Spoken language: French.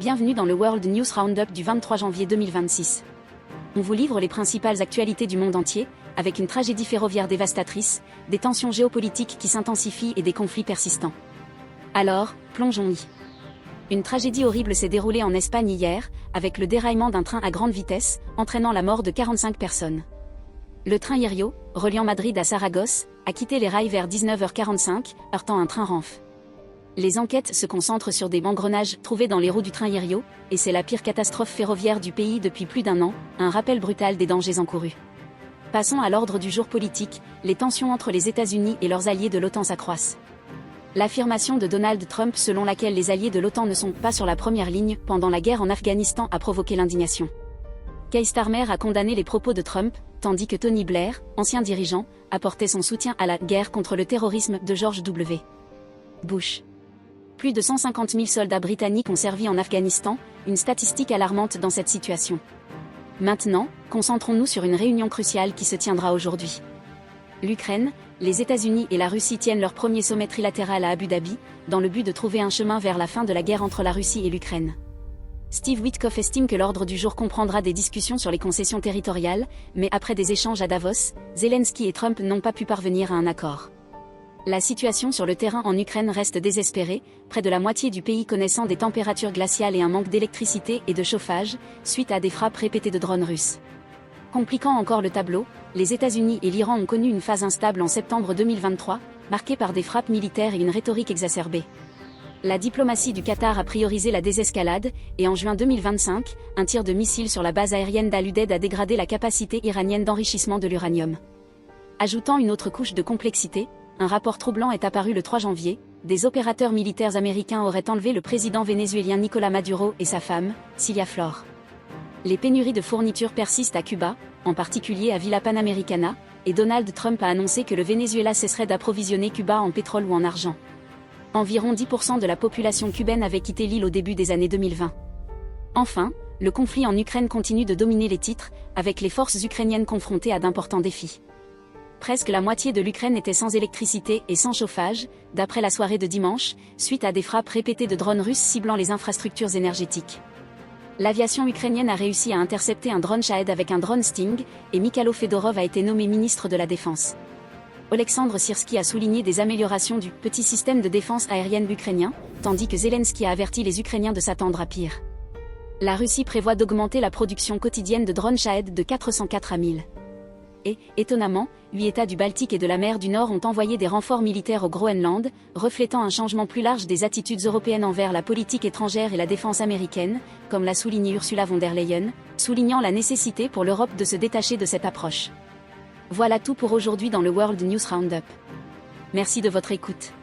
Bienvenue dans le World News Roundup du 23 janvier 2026. On vous livre les principales actualités du monde entier, avec une tragédie ferroviaire dévastatrice, des tensions géopolitiques qui s'intensifient et des conflits persistants. Alors, plongeons-y. Une tragédie horrible s'est déroulée en Espagne hier, avec le déraillement d'un train à grande vitesse, entraînant la mort de 45 personnes. Le train Irio, reliant Madrid à Saragosse, a quitté les rails vers 19h45, heurtant un train Renfe. Les enquêtes se concentrent sur des engrenages trouvés dans les roues du train Irio, et c'est la pire catastrophe ferroviaire du pays depuis plus d'un an, un rappel brutal des dangers encourus. Passons à l'ordre du jour politique, les tensions entre les États-Unis et leurs alliés de l'OTAN s'accroissent. L'affirmation de Donald Trump selon laquelle les alliés de l'OTAN ne sont pas sur la première ligne pendant la guerre en Afghanistan a provoqué l'indignation. Keir Starmer a condamné les propos de Trump, tandis que Tony Blair, ancien dirigeant, apportait son soutien à la guerre contre le terrorisme de George W. Bush. Plus de 150 000 soldats britanniques ont servi en Afghanistan, une statistique alarmante dans cette situation. Maintenant, concentrons-nous sur une réunion cruciale qui se tiendra aujourd'hui. L'Ukraine, les États-Unis et la Russie tiennent leur premier sommet trilatéral à Abu Dhabi, dans le but de trouver un chemin vers la fin de la guerre entre la Russie et l'Ukraine. Steve Witkoff estime que l'ordre du jour comprendra des discussions sur les concessions territoriales, mais après des échanges à Davos, Zelensky et Trump n'ont pas pu parvenir à un accord. La situation sur le terrain en Ukraine reste désespérée, près de la moitié du pays connaissant des températures glaciales et un manque d'électricité et de chauffage, suite à des frappes répétées de drones russes. Compliquant encore le tableau, les États-Unis et l'Iran ont connu une phase instable en septembre 2023, marquée par des frappes militaires et une rhétorique exacerbée. La diplomatie du Qatar a priorisé la désescalade, et en juin 2025, un tir de missile sur la base aérienne d'Al-Udeid a dégradé la capacité iranienne d'enrichissement de l'uranium. Ajoutant une autre couche de complexité, un rapport troublant est apparu le 3 janvier, des opérateurs militaires américains auraient enlevé le président vénézuélien Nicolás Maduro et sa femme, Cilia Flor. Les pénuries de fournitures persistent à Cuba, en particulier à Villa Panamericana, et Donald Trump a annoncé que le Venezuela cesserait d'approvisionner Cuba en pétrole ou en argent. Environ 10% de la population cubaine avait quitté l'île au début des années 2020. Enfin, le conflit en Ukraine continue de dominer les titres, avec les forces ukrainiennes confrontées à d'importants défis. Presque la moitié de l'Ukraine était sans électricité et sans chauffage, d'après la soirée de dimanche, suite à des frappes répétées de drones russes ciblant les infrastructures énergétiques. L'aviation ukrainienne a réussi à intercepter un drone Shahed avec un drone Sting, et Mikhailo Fedorov a été nommé ministre de la Défense. Oleksandr Syrski a souligné des améliorations du « petit système de défense aérienne ukrainien », tandis que Zelensky a averti les Ukrainiens de s'attendre à pire. La Russie prévoit d'augmenter la production quotidienne de drones Shahed de 404 à 1000. Et, étonnamment, 8 États du Baltique et de la mer du Nord ont envoyé des renforts militaires au Groenland, reflétant un changement plus large des attitudes européennes envers la politique étrangère et la défense américaine, comme l'a souligné Ursula von der Leyen, soulignant la nécessité pour l'Europe de se détacher de cette approche. Voilà tout pour aujourd'hui dans le World News Roundup. Merci de votre écoute.